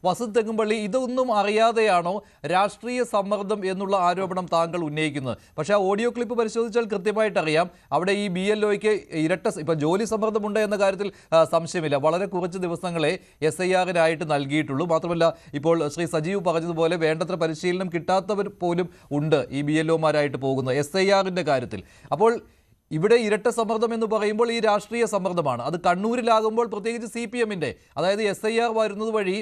വസന്ത് തെങ്ങുംപള്ളി, ഇതൊന്നും അറിയാതെയാണോ രാഷ്ട്രീയ സമ്മർദ്ദം എന്നുള്ള ആരോപണം താങ്കൾ ഉന്നയിക്കുന്നത്? പക്ഷേ ആ ഓഡിയോ ക്ലിപ്പ് പരിശോധിച്ചാൽ കൃത്യമായിട്ട് അറിയാം അവിടെ ഈ BLOയ്ക്ക് ഇപ്പം ജോലി സമ്മർദ്ദമുണ്ട് എന്ന കാര്യത്തിൽ സംശയമില്ല. വളരെ കുറച്ച് ദിവസങ്ങളെ SIRനായിട്ട് നൽകിയിട്ടുള്ളൂ. മാത്രമല്ല ഇപ്പോൾ ശ്രീ സജീവ് പറഞ്ഞതുപോലെ വേണ്ടത്ര പരിശീലനം കിട്ടാത്തവർ പോലും ഉണ്ട് ഈ BLOമാരായിട്ട് പോകുന്നത് SIRന്റെ കാര്യത്തിൽ. അപ്പോൾ ഇവിടെ ഇരട്ട സമ്മർദ്ദം എന്ന് പറയുമ്പോൾ ഈ രാഷ്ട്രീയ സമ്മർദ്ദമാണ്. അത് കണ്ണൂരിലാകുമ്പോൾ പ്രത്യേകിച്ച് CPMന്റെ, അതായത് SIR വരുന്നത് വഴി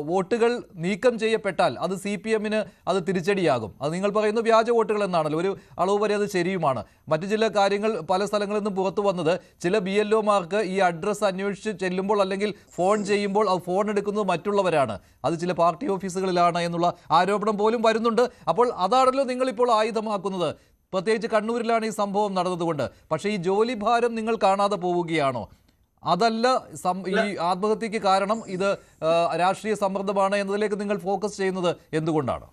വോട്ടുകൾ നീക്കം ചെയ്യപ്പെട്ടാൽ അത് CPMന് അത് തിരിച്ചടിയാകും. അത് നിങ്ങൾ പറയുന്ന വ്യാജ വോട്ടുകൾ എന്നാണല്ലോ, ഒരു അളവ് വരെ അത് ശരിയുമാണ്. മറ്റു ചില കാര്യങ്ങൾ പല സ്ഥലങ്ങളിൽ നിന്നും പുറത്തു വന്നത് ചില BLOമാർക്ക് ഈ അഡ്രസ്സ് അന്വേഷിച്ച് ചെല്ലുമ്പോൾ അല്ലെങ്കിൽ ഫോൺ ചെയ്യുമ്പോൾ അത് ഫോൺ എടുക്കുന്നത് മറ്റുള്ളവരാണ്, അത് ചില പാർട്ടി ഓഫീസുകളിലാണ് എന്നുള്ള ആരോപണം പോലും വരുന്നുണ്ട്. അപ്പോൾ അതാണല്ലോ നിങ്ങളിപ്പോൾ ആയുധമാക്കുന്നത്, പ്രത്യേകിച്ച് കണ്ണൂരിലാണ് ഈ സംഭവം നടന്നതുകൊണ്ട്. പക്ഷേ ഈ ജോലി ഭാരം നിങ്ങൾ കാണാതെ പോവുകയാണോ? അതല്ല ഈ ആത്മഹത്യക്ക് കാരണം ഇത് രാഷ്ട്രീയ സമ്മർദ്ദമാണ് എന്നതിലേക്ക് നിങ്ങൾ ഫോക്കസ് ചെയ്യുന്നത് എന്തുകൊണ്ടാണ്?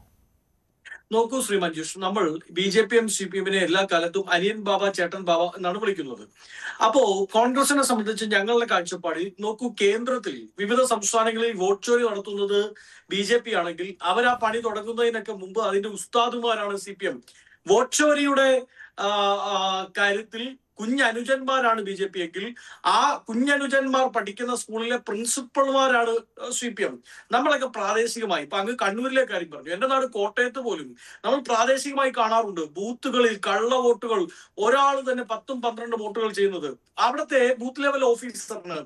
നോക്കൂ ശ്രീ മഞ്ജുഷ്, നമ്മൾ BJPയും CPMനെ എല്ലാ കാലത്തും അനിയൻ ബാബ ചേട്ടൻ ബാബ എന്നാണ് വിളിക്കുന്നത്. അപ്പോ കോൺഗ്രസിനെ സംബന്ധിച്ച് ഞങ്ങളുടെ കാഴ്ചപ്പാടിൽ നോക്കൂ, കേന്ദ്രത്തിൽ വിവിധ സംസ്ഥാനങ്ങളിൽ വോട്ട് ചോരി നടത്തുന്നത് BJP ആണെങ്കിൽ അവർ ആ പണി തുടങ്ങുന്നതിനൊക്കെ മുമ്പ് അതിന്റെ ഉസ്താദുമാരാണ് CPM. വോട്ട് ചോരിയുടെ കാര്യത്തിൽ കുഞ്ഞനുജന്മാരാണ് BJP എങ്കിൽ ആ കുഞ്ഞനുജന്മാർ പഠിക്കുന്ന സ്കൂളിലെ പ്രിൻസിപ്പൽമാരാണ് CPM. നമ്മളൊക്കെ പ്രാദേശികമായി, ഇപ്പൊ അങ്ങ് കണ്ണൂരിലെ കാര്യം പറഞ്ഞു, എന്റെ നാട് കോട്ടയത്ത് പോലും നമ്മൾ പ്രാദേശികമായി കാണാറുണ്ട് ബൂത്തുകളിൽ കള്ള വോട്ടുകൾ, ഒരാൾ തന്നെ 10-12 വോട്ടുകൾ ചെയ്യുന്നത്. അവിടുത്തെ ബൂത്ത് ലെവൽ ഓഫീസറിന്,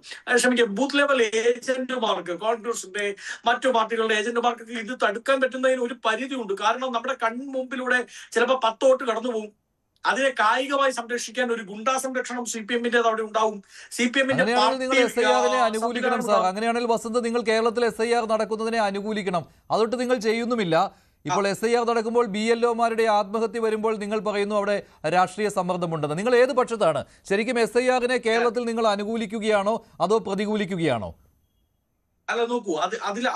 ബൂത്ത് ലെവൽ ഏജന്റുമാർക്ക്, കോൺഗ്രസിന്റെ മറ്റു പാർട്ടികളുടെ ഏജന്റുമാർക്ക് ഇത് തടുക്കാൻ പറ്റുന്നതിന് ഒരു പരിധിയുണ്ട്. കാരണം നമ്മുടെ കൺമുമ്പിലൂടെ ചിലപ്പോൾ 10 വോട്ട് കടന്നു പോകും. അതിനെ കായികമായി സംരക്ഷിക്കാൻ ഒരു ഗുണ്ടാ സംരക്ഷണം CPMന്റെ അവിടെ ഉണ്ടാവും. അനുകൂലിക്കണം സാർ. അങ്ങനെയാണെങ്കിൽ വസന്ത്, നിങ്ങൾ കേരളത്തിൽ SIR നടക്കുന്നതിനെ അനുകൂലിക്കണം. അതൊട്ട് നിങ്ങൾ ചെയ്യുന്നുമില്ല. ഇപ്പോൾ SIR നടക്കുമ്പോൾ BLOമാരുടെ ആത്മഹത്യ വരുമ്പോൾ നിങ്ങൾ പറയുന്നു അവിടെ രാഷ്ട്രീയ സമ്മർദ്ദമുണ്ടെന്ന്. നിങ്ങൾ ഏത് പക്ഷത്താണ്? ശരിക്കും SIRനെ കേരളത്തിൽ നിങ്ങൾ അനുകൂലിക്കുകയാണോ അതോ പ്രതികൂലിക്കുകയാണോ? അല്ല നോക്കൂ,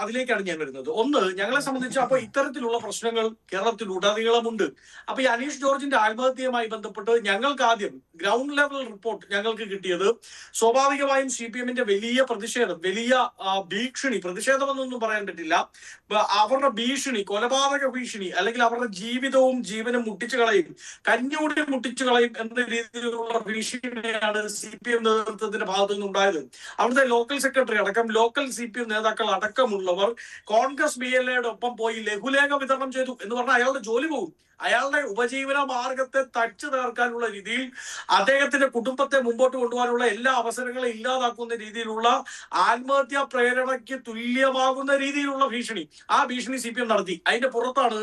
അതിലേക്കാണ് ഞാൻ വരുന്നത്. ഒന്ന്, ഞങ്ങളെ സംബന്ധിച്ച് അപ്പൊ ഇത്തരത്തിലുള്ള പ്രശ്നങ്ങൾ കേരളത്തിൽ ഉടനീളമുണ്ട്. അപ്പൊ ഈ അനീഷ് ജോർജിന്റെ ആത്മഹത്യയുമായി ബന്ധപ്പെട്ട് ഞങ്ങൾക്ക് ആദ്യം ഗ്രൗണ്ട് ലെവൽ റിപ്പോർട്ട് ഞങ്ങൾക്ക് കിട്ടിയത് സ്വാഭാവികമായും CPMന്റെ വലിയ പ്രതിഷേധം, വലിയ ഭീഷണി, പ്രതിഷേധമെന്നൊന്നും പറയാൻ പറ്റില്ല, അവരുടെ ഭീഷണി, കൊലപാതക ഭീഷണി, അല്ലെങ്കിൽ അവരുടെ ജീവിതവും ജീവനും മുട്ടിച്ചു കളയും, കഞ്ഞൂടി മുട്ടിച്ചു കളയും എന്ന രീതിയിലുള്ള ഭീഷണിയാണ് CPM നേതൃത്വത്തിന്റെ ഭാഗത്തു നിന്നുണ്ടായത്. അവിടുത്തെ ലോക്കൽ സെക്രട്ടറി അടക്കം, ലോക്കൽ CPM നേതാക്കൾ അടക്കമുള്ളവർ കോൺഗ്രസ് BLAയുടെ ഒപ്പം പോയി ലഘുലേഖ വിതരണം ചെയ്തു എന്ന് പറഞ്ഞാൽ അയാളുടെ ജോലി പോകും. അയാളുടെ ഉപജീവന മാർഗത്തെ തച്ചു തകർക്കാനുള്ള രീതിയിൽ, അദ്ദേഹത്തിന്റെ കുടുംബത്തെ മുമ്പോട്ട് കൊണ്ടുപോകാനുള്ള എല്ലാ അവസരങ്ങളും ഇല്ലാതാക്കുന്ന രീതിയിലുള്ള ആത്മഹത്യാ പ്രേരണയ്ക്ക് തുല്യമാകുന്ന രീതിയിലുള്ള ഭീഷണി, ആ ഭീഷണി CPM നടത്തി. അതിന്റെ പുറത്താണ്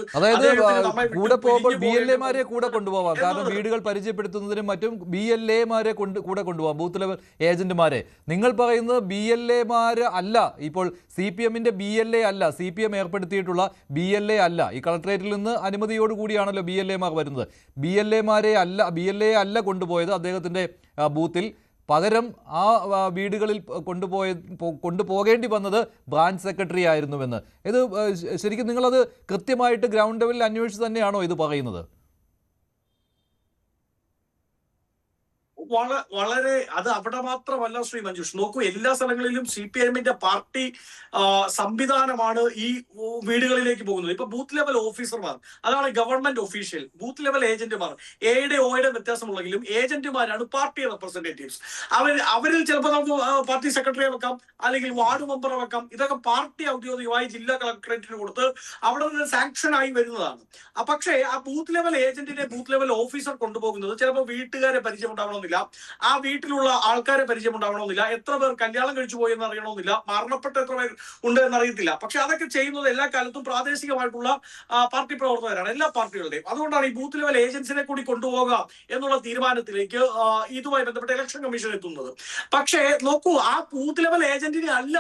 കൂടെ പോകുമ്പോൾ BLAമാരെ കൂടെ കൊണ്ടുപോവാം. കാരണം വീടുകൾ പരിചയപ്പെടുത്തുന്നതിനും മറ്റും BLAമാരെ കൂടെ കൊണ്ടുപോകാം, ബൂത്ത് ലെവൽ ഏജന്റുമാരെ. നിങ്ങൾ പറയുന്നത് BLAമാര് അല്ല, ഇപ്പോൾ CPMന്റെ BLA അല്ല, CPM ഏർപ്പെടുത്തിയിട്ടുള്ള BLA അല്ല. ഈ കളക്ടറേറ്റിൽ നിന്ന് അനുമതിയോടുകൂടിയാണ് BLAമാർ വരുന്നത്. BLA അല്ല കൊണ്ടുപോയത് അദ്ദേഹത്തിന്റെ ബൂത്തിൽ. പകരം ആ വീടുകളിൽ കൊണ്ടുപോകേണ്ടി വന്നത് ബ്രാഞ്ച് സെക്രട്ടറി ആയിരുന്നുവെന്ന്. ഇത് ശരിക്കും നിങ്ങളത് കൃത്യമായിട്ട് ഗ്രൗണ്ട് ലെവലിൽ അന്വേഷിച്ച് തന്നെയാണോ ഇത് പറയുന്നത്? വളരെ അത് അവിടെ മാത്രമല്ല ശ്രീ മഞ്ജുഷ്. നോക്കൂ, എല്ലാ സ്ഥലങ്ങളിലും CPMന്റെ പാർട്ടി സംവിധാനമാണ് ഈ വീടുകളിലേക്ക് പോകുന്നത്. ഇപ്പൊ ബൂത്ത് ലെവൽ ഓഫീസർമാർ, അതാണ് ഗവൺമെന്റ് ഒഫീഷ്യൽ. ബൂത്ത് ലെവൽ ഏജന്റുമാർ, എയുടെ ഒയുടെ വ്യത്യാസമുള്ളെങ്കിലും ഏജന്റുമാരാണ് പാർട്ടി റെപ്രസെന്റേറ്റീവ്സ്. അവരിൽ ചിലപ്പോൾ നമുക്ക് പാർട്ടി സെക്രട്ടറിയെ വെക്കാം, അല്ലെങ്കിൽ വാർഡ് മെമ്പറെ വെക്കാം. ഇതൊക്കെ പാർട്ടി ഔദ്യോഗികമായി ജില്ലാ കളക്ടറേറ്റിന് കൊടുത്ത് അവിടെ നിന്ന് സാങ്ഷൻ ആയി വരുന്നതാണ്. പക്ഷേ ആ ബൂത്ത് ലെവൽ ഏജന്റിനെ ബൂത്ത് ലെവൽ ഓഫീസർ കൊണ്ടുപോകുന്നത് ചിലപ്പോൾ വീട്ടുകാരെ പരിചയമുണ്ടാവണമെന്നില്ല, ആ വീട്ടിലുള്ള ആൾക്കാരെ പരിചയമുണ്ടാവണമെന്നില്ല, എത്ര പേർ കല്യാണം കഴിച്ചു പോയി എന്ന് അറിയണമെന്നില്ല, മരണപ്പെട്ട എത്ര പേർ ഉണ്ട് എന്നറിയത്തില്ല. പക്ഷെ അതൊക്കെ ചെയ്യുന്നത് എല്ലാ കാലത്തും പ്രാദേശികമായിട്ടുള്ള പാർട്ടി പ്രവർത്തകരാണ്, എല്ലാ പാർട്ടികളുടെയും. അതുകൊണ്ടാണ് ഈ ബൂത്ത് ലെവൽ ഏജൻസിനെ കൂടി കൊണ്ടുപോകാം എന്നുള്ള തീരുമാനത്തിലേക്ക് ഇതുമായി ബന്ധപ്പെട്ട ഇലക്ഷൻ കമ്മീഷൻ എത്തുന്നത്. പക്ഷേ നോക്കൂ, ആ ബൂത്ത് ലെവൽ ഏജന്റിനെ അല്ല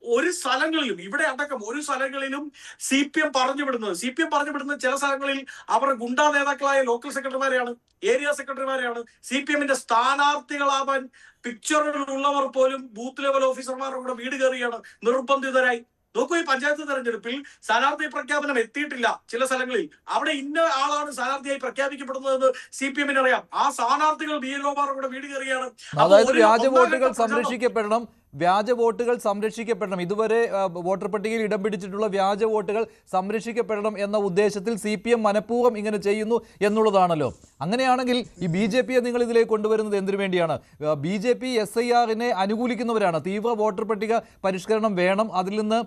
ഒരു സ്ഥലങ്ങളിലും, ഇവിടെ അടക്കം ഒരു സ്ഥലങ്ങളിലും CPM പറഞ്ഞു വിടുന്നത് ചില സ്ഥലങ്ങളിൽ അവരുടെ ഗുണ്ടാ നേതാക്കളായ ലോക്കൽ സെക്രട്ടറിമാരെയാണ്, ഏരിയ സെക്രട്ടറിമാരെയാണ്. CPMന്റെ സ്ഥാനാർത്ഥികളാവാൻ പിക്ചറുകളുള്ളവർ പോലും ബൂത്ത് ലെവൽ ഓഫീസർമാരുടെ കൂടെ വീട് കയറിയാണ് നിർബന്ധിതരായി. നോക്കൂ, ഈ പഞ്ചായത്ത് തെരഞ്ഞെടുപ്പിൽ സ്ഥാനാർത്ഥി പ്രഖ്യാപനം എത്തിയിട്ടില്ല ചില സ്ഥലങ്ങളിൽ, അവിടെ ഇന്ന ആളാണ് സ്ഥാനാർത്ഥിയായി പ്രഖ്യാപിക്കപ്പെടുന്നതെന്ന് CPMന് അറിയാം. ആ സ്ഥാനാർത്ഥികൾ BLOമാരുടെ കൂടെ വീട് കയറിയാണ്. അതായത് വ്യാജ വോട്ടുകൾ സംരക്ഷിക്കപ്പെടണം, വ്യാജ വോട്ടുകൾ സംരക്ഷിക്കപ്പെടണം, ഇതുവരെ വോട്ടർ പട്ടികയിൽ ഇടം പിടിച്ചിട്ടുള്ള വ്യാജ വോട്ടുകൾ സംരക്ഷിക്കപ്പെടണം എന്ന ഉദ്ദേശത്തിൽ CPM മനഃപൂർവ്വം ഇങ്ങനെ ചെയ്യുന്നു എന്നുള്ളതാണല്ലോ. അങ്ങനെയാണെങ്കിൽ ഈ BJPയെ നിങ്ങൾ ഇതിലേക്ക് കൊണ്ടുവരുന്നത് എന്തിനു വേണ്ടിയാണ്? BJP SIR-നെ അനുകൂലിക്കുന്നവരാണ്. തീവ്ര വോട്ടർ പട്ടിക പരിഷ്കരണം വേണം, അതിൽ നിന്ന്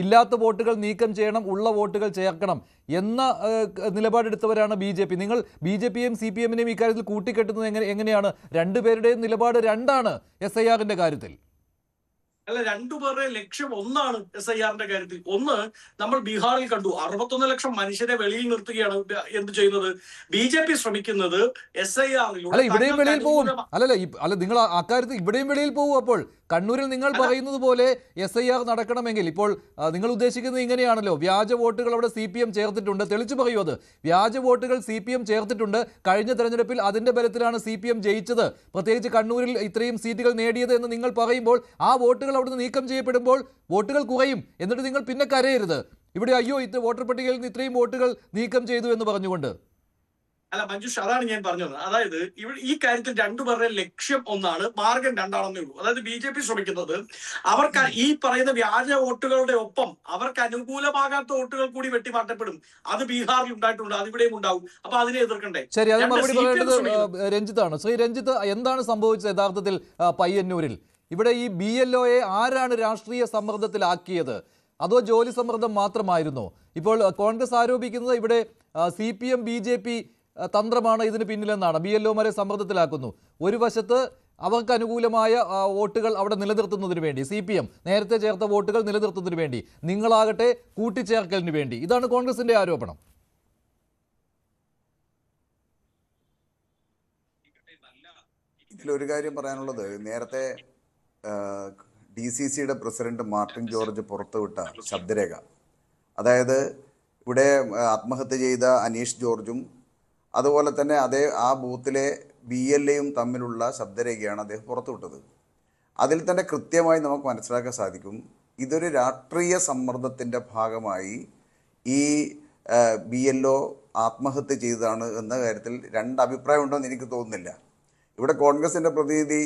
ഇല്ലാത്ത വോട്ടുകൾ നീക്കം ചെയ്യണം, ഉള്ള വോട്ടുകൾ ചേർക്കണം എന്ന നിലപാടെടുത്തവരാണ് BJP. നിങ്ങൾ BJPയെയും CPM-നെയും ഇക്കാര്യത്തിൽ കൂട്ടിക്കെട്ടുന്നത് എങ്ങനെയാണ്? രണ്ടുപേരുടെയും നിലപാട് രണ്ടാണ് SIR-ന്റെ കാര്യത്തിൽ. അല്ല, രണ്ടുപേരുടെ ലക്ഷ്യം ഒന്നാണ്. SIR-ന്റെ കാര്യത്തിൽ ഒന്ന് നമ്മൾ ബീഹാറിൽ കണ്ടു, 61 ലക്ഷം മനുഷ്യരെ വെളിയിൽ നിർത്തുകയാണ് എന്ത് ചെയ്യുന്നത് BJP ശ്രമിക്കുന്നത്. അല്ല, ഇവിടെയും വെളിയിൽ പോകും. അല്ല, നിങ്ങൾ അക്കാര്യത്തിൽ ഇവിടെയും വെളിയിൽ പോകും. അപ്പോൾ കണ്ണൂരിൽ നിങ്ങൾ പറയുന്നത് പോലെ SIR നടക്കണമെങ്കിൽ ഇപ്പോൾ നിങ്ങൾ ഉദ്ദേശിക്കുന്നത് ഇങ്ങനെയാണല്ലോ, വ്യാജ വോട്ടുകൾ അവിടെ CPM ചേർത്തിട്ടുണ്ട്, തെളിച്ചു പറയൂ. അത് വ്യാജ വോട്ടുകൾ CPM ചേർത്തിട്ടുണ്ട്. കഴിഞ്ഞ തെരഞ്ഞെടുപ്പിൽ അതിന്റെ ബലത്തിലാണ് CPM ജയിച്ചത്, പ്രത്യേകിച്ച് കണ്ണൂരിൽ ഇത്രയും സീറ്റുകൾ നേടിയത് എന്ന് നിങ്ങൾ പറയുമ്പോൾ ആ വോട്ടുകൾ അവിടുന്ന് നീക്കം ചെയ്യപ്പെടുമ്പോൾ വോട്ടുകൾ കുറയും. എന്നിട്ട് നിങ്ങൾ പിന്നെ കരയരുത് ഇവിടെ, അയ്യോ ഇത് വോട്ടർ പട്ടികയിൽ നിന്ന് ഇത്രയും വോട്ടുകൾ നീക്കം ചെയ്തു എന്ന് പറഞ്ഞുകൊണ്ട്. അല്ല മഞ്ജുഷ്, അതാണ് ഞാൻ പറഞ്ഞത്. അതായത് ഈ കാര്യത്തിൽ രണ്ടുപേരുടെ ലക്ഷ്യം ഒന്നാണ്, മാർഗം രണ്ടാണെന്നേ ഉള്ളൂ. അതായത് BJP ശ്രമിക്കുന്നത് അവർക്ക് ഈ പറയുന്ന വ്യാജ വോട്ടുകളുടെ ഒപ്പം അവർക്ക് അനുകൂലമാകാത്ത വോട്ടുകൾ കൂടി വെട്ടിമാറ്റപ്പെടും. അത് ബീഹാറിൽ ഉണ്ടായിട്ടുണ്ട്, അതിവിടെയും ഉണ്ടാവും. അപ്പൊ അതിനെ എതിർക്കണ്ടേ? ശരി, അത് മറുപടി പറയേണ്ടത് രഞ്ജിത്താണ്. ശ്രീ രഞ്ജിത്ത്, എന്താണ് സംഭവിച്ചത് യഥാർത്ഥത്തിൽ പയ്യന്നൂരിൽ? ഇവിടെ ഈ BLOയെ ആരാണ് രാഷ്ട്രീയ സമ്മർദ്ദത്തിലാക്കിയത്? അതോ ജോലി സമ്മർദ്ദം മാത്രമായിരുന്നോ? ഇപ്പോൾ കോൺഗ്രസ് ആരോപിക്കുന്നത് ഇവിടെ CPM BJP തന്ത്രമാണ് ഇതിന് പിന്നിലെന്നാണ്. BLOമാരെ സമ്മർദ്ദത്തിലാക്കുന്നു. ഒരു വശത്ത് അവർക്ക് അനുകൂലമായ വോട്ടുകൾ അവിടെ നിലനിർത്തുന്നതിന് വേണ്ടി, CPM നേരത്തെ ചേർത്ത വോട്ടുകൾ നിലനിർത്തുന്നതിന് വേണ്ടി, നിങ്ങളാകട്ടെ കൂട്ടിച്ചേർക്കലിന് വേണ്ടി. ഇതാണ് കോൺഗ്രസിന്റെ ആരോപണം. ഇതിലൊരു കാര്യം പറയാനുള്ളത്, നേരത്തെ DCCയുടെ പ്രസിഡന്റ് മാർട്ടിൻ ജോർജ് പുറത്തുവിട്ട ശബ്ദരേഖ, അതായത് ഇവിടെ ആത്മഹത്യ ചെയ്ത അനീഷ് ജോർജും അതുപോലെ തന്നെ ആ ബൂത്തിലെ BLAയും തമ്മിലുള്ള ശബ്ദരേഖയാണ് അദ്ദേഹം പുറത്തുവിട്ടത്. അതിൽ തന്നെ കൃത്യമായി നമുക്ക് മനസ്സിലാക്കാൻ സാധിക്കും, ഇതൊരു രാഷ്ട്രീയ സമ്മർദ്ദത്തിൻ്റെ ഭാഗമായി ഈ BLO ആത്മഹത്യ ചെയ്തതാണ് എന്ന കാര്യത്തിൽ രണ്ട് അഭിപ്രായം ഉണ്ടെന്ന് എനിക്ക് തോന്നുന്നില്ല. ഇവിടെ കോൺഗ്രസിൻ്റെ പ്രതിനിധി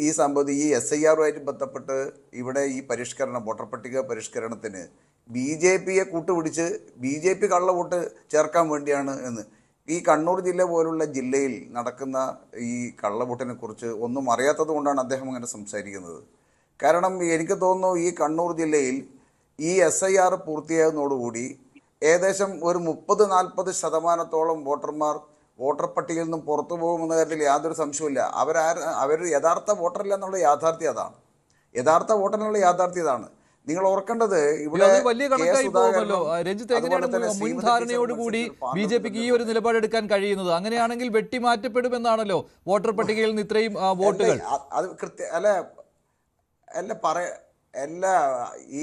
ഈ സംഭവം ഈ SIR-ഉമായിട്ട് ബന്ധപ്പെട്ട് ഇവിടെ ഈ പരിഷ്കരണം, വോട്ടർ പട്ടിക പരിഷ്കരണത്തിന് BJPയെ കൂട്ടുപിടിച്ച് BJP കള്ളവോട്ട് ചേർക്കാൻ വേണ്ടിയാണ് എന്ന്. ഈ കണ്ണൂർ ജില്ല പോലുള്ള ജില്ലയിൽ നടക്കുന്ന ഈ കള്ളവോട്ടിനെ കുറിച്ച് ഒന്നും അറിയാത്തത് കൊണ്ടാണ് അദ്ദേഹം അങ്ങനെ സംസാരിക്കുന്നത്. കാരണം എനിക്ക് തോന്നുന്നു ഈ കണ്ണൂർ ജില്ലയിൽ ഈ SIR പൂർത്തിയാകുന്നതോടുകൂടി ഏകദേശം ഒരു 30-40% വോട്ടർമാർ വോട്ടർ പട്ടികയിൽ നിന്നും പുറത്തു പോകുമെന്ന കാര്യത്തിൽ യാതൊരു സംശയമില്ല. അവർ യഥാർത്ഥ വോട്ടറില്ല എന്നുള്ള യാഥാർത്ഥ്യം അതാണ്. യഥാർത്ഥ വോട്ടറിനുള്ള യാഥാർത്ഥ്യം അതാണ്. നിങ്ങൾ ഓർക്കേണ്ടത് ഇവിടെ വലിയ കണക്കായി പോകുമല്ലോ. രഞ്ജിത്ത്, എങ്ങനെയാണ് മുൻധാരണയോടുകൂടി BJPക്ക് ഈ ഒരു നിലപാടെടുക്കാൻ കഴിയുന്നത്? അങ്ങനെയാണെങ്കിൽ വെട്ടിമാറ്റപ്പെടുമെന്നാണല്ലോ വോട്ടർ പട്ടികയിൽ നിന്ന് ഇത്രയും വോട്ടുകൾ. അത് അല്ല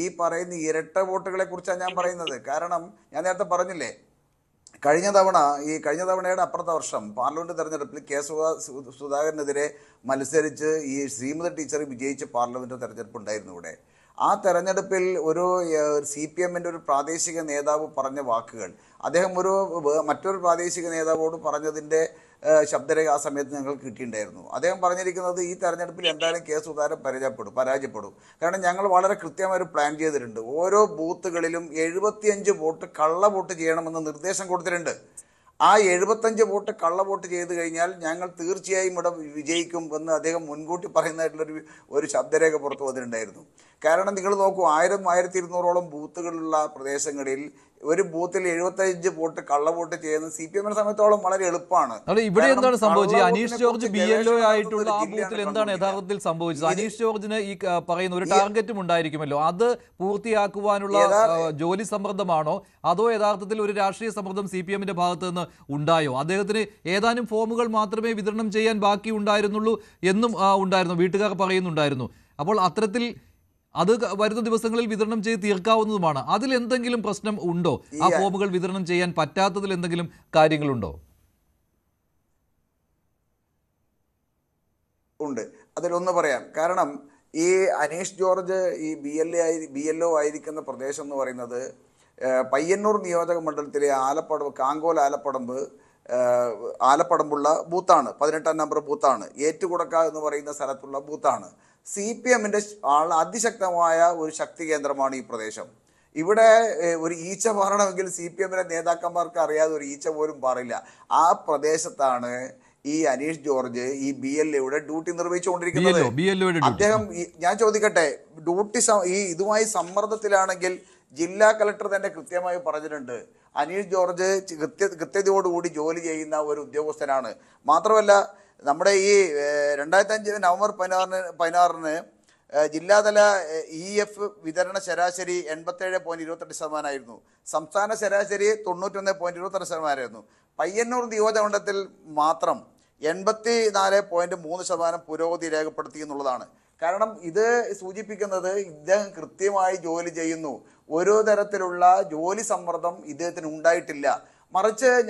ഈ പറയുന്ന ഇരട്ട വോട്ടുകളെ കുറിച്ചാണ് ഞാൻ പറയുന്നത്. കാരണം ഞാൻ നേരത്തെ പറഞ്ഞില്ലേ, കഴിഞ്ഞ തവണയുടെ അപ്പുറത്തെ വർഷം പാർലമെന്റ് തെരഞ്ഞെടുപ്പിൽ കെ സുധാകരനെതിരെ മത്സരിച്ച് ഈ ശ്രീമതി ടീച്ചർ വിജയിച്ച പാർലമെന്റ് തെരഞ്ഞെടുപ്പ് ഉണ്ടായിരുന്നു ഇവിടെ. ആ തെരഞ്ഞെടുപ്പിൽ CPM-ൻ്റെ ഒരു പ്രാദേശിക നേതാവ് പറഞ്ഞ വാക്കുകൾ അദ്ദേഹം മറ്റൊരു പ്രാദേശിക നേതാവോട് പറഞ്ഞതിൻ്റെ ശബ്ദരേഖ ആ സമയത്ത് ഞങ്ങൾക്ക് കിട്ടിയിട്ടുണ്ടായിരുന്നു. അദ്ദേഹം പറഞ്ഞിരിക്കുന്നത് ഈ തെരഞ്ഞെടുപ്പിൽ എന്തായാലും കെ സുധാകരൻ പരാജയപ്പെടും. കാരണം ഞങ്ങൾ വളരെ കൃത്യമായി ഒരു പ്ലാൻ ചെയ്തിട്ടുണ്ട്. ഓരോ ബൂത്തുകളിലും 75 വോട്ട് കള്ള വോട്ട് ചെയ്യണമെന്ന് നിർദ്ദേശം കൊടുത്തിട്ടുണ്ട്. ആ 75 വോട്ട് കള്ള വോട്ട് ചെയ്ത് കഴിഞ്ഞാൽ ഞങ്ങൾ തീർച്ചയായും ഇവിടെ വിജയിക്കും എന്ന് അദ്ദേഹം മുൻകൂട്ടി പറയുന്നതായിട്ടുള്ളൊരു ശബ്ദരേഖ പുറത്തു വന്നിട്ടുണ്ടായിരുന്നു. കാരണം നിങ്ങൾ നോക്കൂ, 1000-1200ഓളം ബൂത്തുകളുള്ള പ്രദേശങ്ങളിൽ ഒരു ബൂത്തിൽ 75 വോട്ട് കള്ള വോട്ട് ചെയ്യുന്ന CPM-നെ സംബന്ധിച്ചോളം വളരെ എളുപ്പമാണ്. ഇവിടെ എന്താണ് സംഭവിച്ചത്? അനീഷ് ജോർജ് BLO ആയിട്ടുള്ള ആ ബൂത്തിൽ എന്താണ് യഥാർത്ഥത്തിൽ സംഭവിച്ചത്? അനീഷ് ജോർജിന് ഈ പറയുന്ന ഒരു ടാർഗറ്റും ഉണ്ടായിരിക്കുമല്ലോ, അത് പൂർത്തിയാക്കുവാനുള്ള ജോലി സമ്മർദ്ദമാണോ അതോ യഥാർത്ഥത്തിൽ ഒരു രാഷ്ട്രീയ സമ്മർദ്ദം CPM-ന്റെ ഭാഗത്ത് നിന്ന് ഉണ്ടായോ? അദ്ദേഹത്തിന് ഏതാനും ഫോമുകൾ മാത്രമേ വിതരണം ചെയ്യാൻ ബാക്കി ഉണ്ടായിരുന്നുള്ളൂ എന്നും ഉണ്ടായിരുന്നു, വീട്ടുകാർ പറയുന്നുണ്ടായിരുന്നു. അപ്പോൾ അത്തരത്തിൽ അത് വരുന്ന ദിവസങ്ങളിൽ വിതരണം ചെയ്ത് തീർക്കാവുന്നതുമാണ്. അതിൽ എന്തെങ്കിലും പ്രശ്നം ഉണ്ടോ? ആ ഫോമുകൾ വിതരണം ചെയ്യാൻ പറ്റാത്തതിൽ എന്തെങ്കിലും കാര്യങ്ങളുണ്ടോ? ഉണ്ട്. അതിലൊന്ന് പറയാം. കാരണം ഈ അനീഷ് ജോർജ് ഈ BLO ആയിരിക്കുന്ന പ്രദേശം എന്ന് പറയുന്നത് പയ്യന്നൂർ നിയോജക മണ്ഡലത്തിലെ കാങ്കോൽ ആലപ്പടമ്പുള്ള ബൂത്താണ്, 18-ാം നമ്പർ ബൂത്താണ്. ഏറ്റുകുടക്ക എന്ന് പറയുന്ന സ്ഥലത്തുള്ള ബൂത്താണ്. CPM-ന്റെ അതിശക്തമായ ഒരു ശക്തി കേന്ദ്രമാണ് ഈ പ്രദേശം. ഇവിടെ ഒരു ഈച്ച പാറണമെങ്കിൽ CPM-ന്റെ നേതാക്കന്മാർക്ക് അറിയാതെ ഒരു ഈച്ച പോലും പാറില്ല. ആ പ്രദേശത്താണ് ഈ അനീഷ് ജോർജ് ഈ BLA-യുടെ ഡ്യൂട്ടി നിർവഹിച്ചുകൊണ്ടിരിക്കുന്നത്. അദ്ദേഹം ഞാൻ ചോദിക്കട്ടെ, ഡ്യൂട്ടി ഈ ഇതുമായി സമ്മർദ്ദത്തിലാണെങ്കിൽ ജില്ലാ കളക്ടർ തന്നെ കൃത്യമായി പറഞ്ഞിട്ടുണ്ട്, അനീഷ് ജോർജ് കൃത്യതയോടുകൂടി ജോലി ചെയ്യുന്ന ഒരു ഉദ്യോഗസ്ഥനാണ്. മാത്രമല്ല നമ്മുടെ ഈ 2005 നവംബർ 16 ജില്ലാതല EF വിതരണ ശരാശരി 87.28% സംസ്ഥാന ശരാശരി 91.26%. പയ്യന്നൂർ നിയോജകമണ്ഡലത്തിൽ മാത്രം 84.3% പുരോഗതി രേഖപ്പെടുത്തി എന്നുള്ളതാണ്. കാരണം ഇത് സൂചിപ്പിക്കുന്നത് ഇദ്ദേഹം കൃത്യമായി ജോലി ചെയ്യുന്നു. ഓരോ തരത്തിലുള്ള ജോലി സമ്മർദ്ദം ഇദ്ദേഹത്തിന് ഉണ്ടായിട്ടില്ല. മറിച്ച്